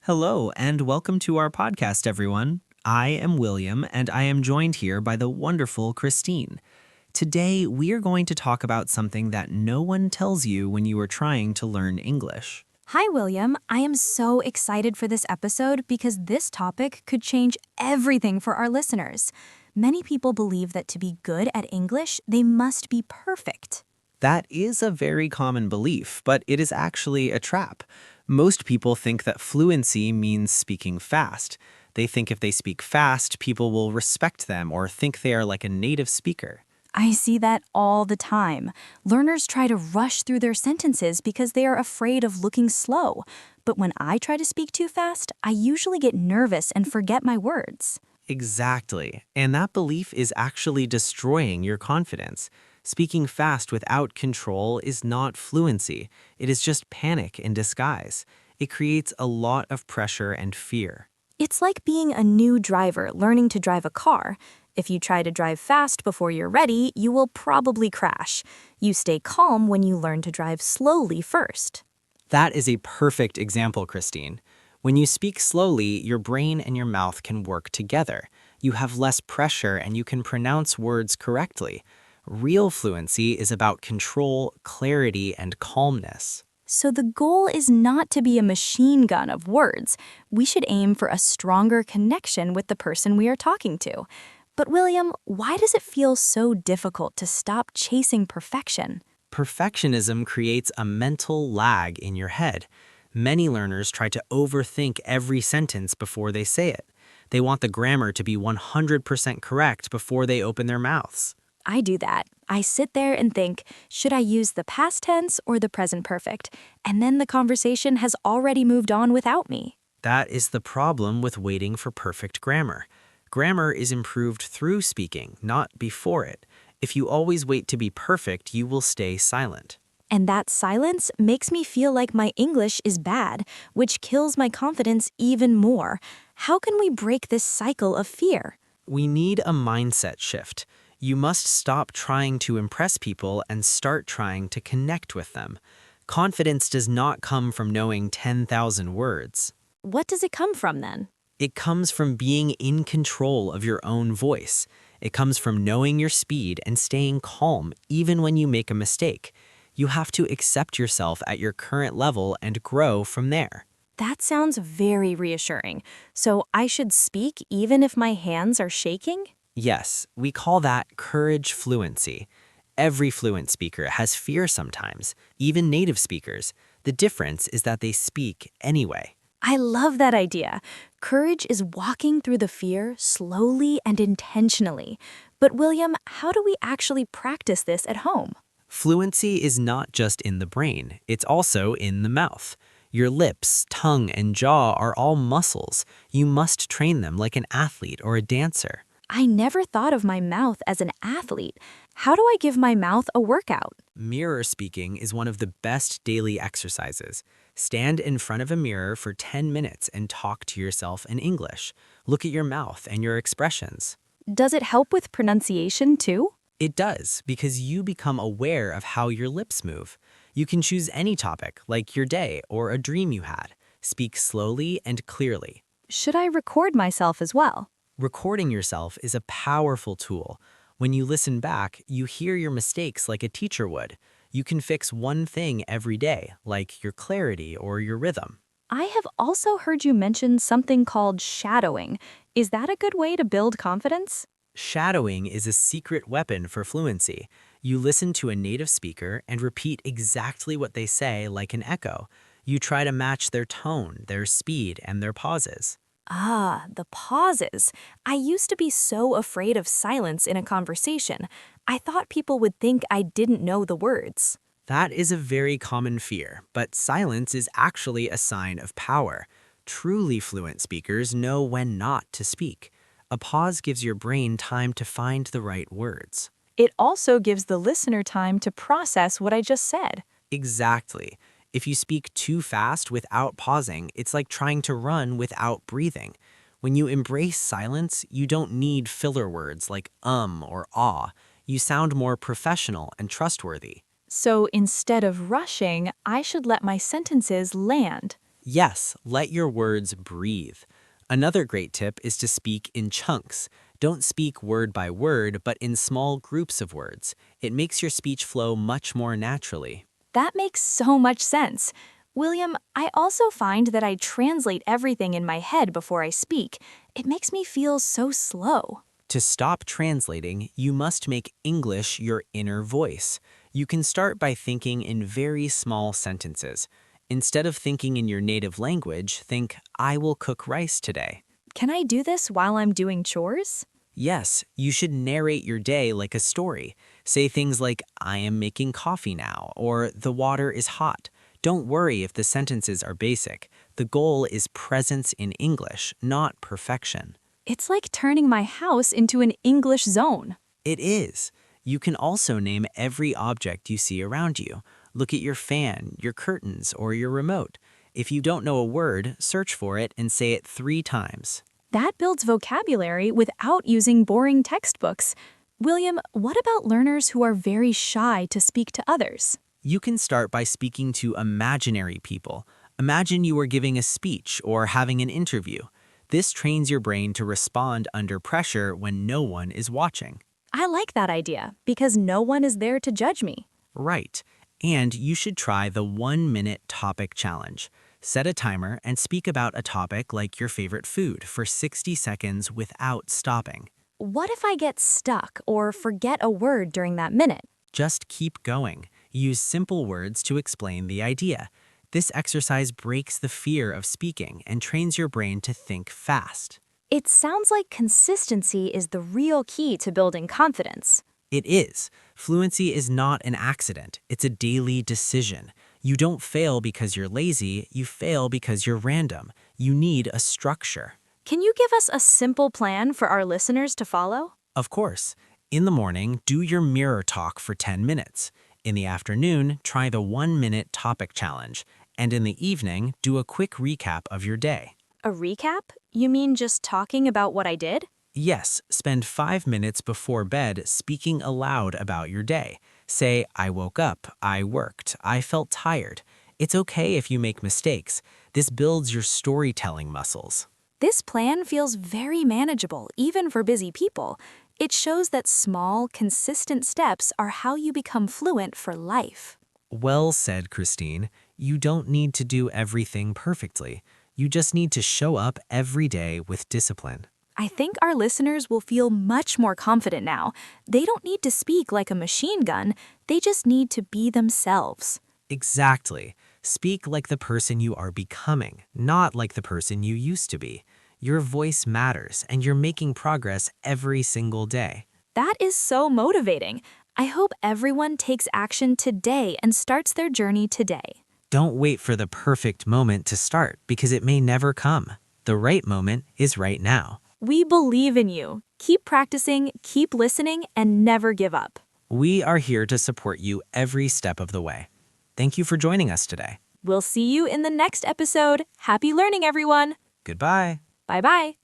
Hello, and welcome to our podcast, everyone. I am William, and I am joined here by the wonderful Christine. Today, we are going to talk about something that no one tells you when you are trying to learn English. Hi, William. I am so excited for this episode because this topic could change everything for our listeners. Many people believe that to be good at English, they must be perfect. That is a very common belief, but it is actually a trap. Most people think that fluency means speaking fast. They think if they speak fast, people will respect them or think they are like a native speaker. I see that all the time. Learners try to rush through their sentences because they are afraid of looking slow. But when I try to speak too fast, I usually get nervous and forget my words. Exactly. And that belief is actually destroying your confidence. Speaking fast without control is not fluency. It is just panic in disguise. It creates a lot of pressure and fear. It's like being a new driver learning to drive a car. If you try to drive fast before you're ready, you will probably crash. You stay calm when you learn to drive slowly first. That is a perfect example, Christine. When you speak slowly, your brain and your mouth can work together. You have less pressure and you can pronounce words correctly. Real fluency is about control, clarity, and calmness. So the goal is not to be a machine gun of words. We should aim for a stronger connection with the person we are talking to. But William, why does it feel so difficult to stop chasing perfection? Perfectionism creates a mental lag in your head. Many learners try to overthink every sentence before they say it. They want the grammar to be 100% correct before they open their mouths. I do that. I sit there and think, should I use the past tense or the present perfect? And then the conversation has already moved on without me. That is the problem with waiting for perfect grammar. Grammar is improved through speaking, not before it. If you always wait to be perfect, you will stay silent. And that silence makes me feel like my English is bad, which kills my confidence even more. How can we break this cycle of fear? We need a mindset shift. You must stop trying to impress people and start trying to connect with them. Confidence does not come from knowing 10,000 words. What does it come from then? It comes from being in control of your own voice. It comes from knowing your speed and staying calm even when you make a mistake. You have to accept yourself at your current level and grow from there. That sounds very reassuring. So I should speak even if my hands are shaking? Yes, we call that courage fluency. Every fluent speaker has fear sometimes, even native speakers. The difference is that they speak anyway. I love that idea. Courage is walking through the fear slowly and intentionally. But William, how do we actually practice this at home? Fluency is not just in the brain, it's also in the mouth. Your lips, tongue, and jaw are all muscles. You must train them like an athlete or a dancer. I never thought of my mouth as an athlete. How do I give my mouth a workout? Mirror speaking is one of the best daily exercises. Stand in front of a mirror for 10 minutes and talk to yourself in English. Look at your mouth and your expressions. Does it help with pronunciation too? It does, because you become aware of how your lips move. You can choose any topic, like your day or a dream you had. Speak slowly and clearly. Should I record myself as well? Recording yourself is a powerful tool. When you listen back, you hear your mistakes like a teacher would. You can fix one thing every day, like your clarity or your rhythm. I have also heard you mention something called shadowing. Is that a good way to build confidence? Shadowing is a secret weapon for fluency. You listen to a native speaker and repeat exactly what they say like an echo. You try to match their tone, their speed, and their pauses. Ah, the pauses. I used to be so afraid of silence in a conversation. I thought people would think I didn't know the words. That is a very common fear, but silence is actually a sign of power. Truly fluent speakers know when not to speak. A pause gives your brain time to find the right words. It also gives the listener time to process what I just said. Exactly. If you speak too fast without pausing, it's like trying to run without breathing. When you embrace silence, you don't need filler words like or ah. You sound more professional and trustworthy. So instead of rushing, I should let my sentences land. Yes, let your words breathe. Another great tip is to speak in chunks. Don't speak word by word, but in small groups of words. It makes your speech flow much more naturally. That makes so much sense. William, I also find that I translate everything in my head before I speak. It makes me feel so slow. To stop translating, you must make English your inner voice. You can start by thinking in very small sentences. Instead of thinking in your native language, think, I will cook rice today. Can I do this while I'm doing chores? Yes, you should narrate your day like a story. Say things like, I am making coffee now, or the water is hot. Don't worry if the sentences are basic. The goal is presence in English, not perfection. It's like turning my house into an English zone. It is. You can also name every object you see around you. Look at your fan, your curtains, or your remote. If you don't know a word, search for it and say it 3 times. That builds vocabulary without using boring textbooks. William, what about learners who are very shy to speak to others? You can start by speaking to imaginary people. Imagine you are giving a speech or having an interview. This trains your brain to respond under pressure when no one is watching. I like that idea because no one is there to judge me. Right. And you should try the 1-minute topic challenge. Set a timer and speak about a topic like your favorite food for 60 seconds without stopping. What if I get stuck or forget a word during that minute? Just keep going. Use simple words to explain the idea. This exercise breaks the fear of speaking and trains your brain to think fast. It sounds like consistency is the real key to building confidence. It is. Fluency is not an accident. It's a daily decision. You don't fail because you're lazy, you fail because you're random. You need a structure. Can you give us a simple plan for our listeners to follow? Of course. In the morning, do your mirror talk for 10 minutes. In the afternoon, try the 1-minute topic challenge. And in the evening, do a quick recap of your day. A recap? You mean just talking about what I did? Yes, spend 5 minutes before bed speaking aloud about your day. Say, I woke up, I worked, I felt tired. It's okay if you make mistakes. This builds your storytelling muscles. This plan feels very manageable, even for busy people. It shows that small, consistent steps are how you become fluent for life. Well said, Christine. You don't need to do everything perfectly. You just need to show up every day with discipline. I think our listeners will feel much more confident now. They don't need to speak like a machine gun. They just need to be themselves. Exactly. Speak like the person you are becoming, not like the person you used to be. Your voice matters, and you're making progress every single day. That is so motivating. I hope everyone takes action today and starts their journey today. Don't wait for the perfect moment to start because it may never come. The right moment is right now. We believe in you. Keep practicing, keep listening, and never give up. We are here to support you every step of the way. Thank you for joining us today. We'll see you in the next episode. Happy learning, everyone. Goodbye. Bye-bye.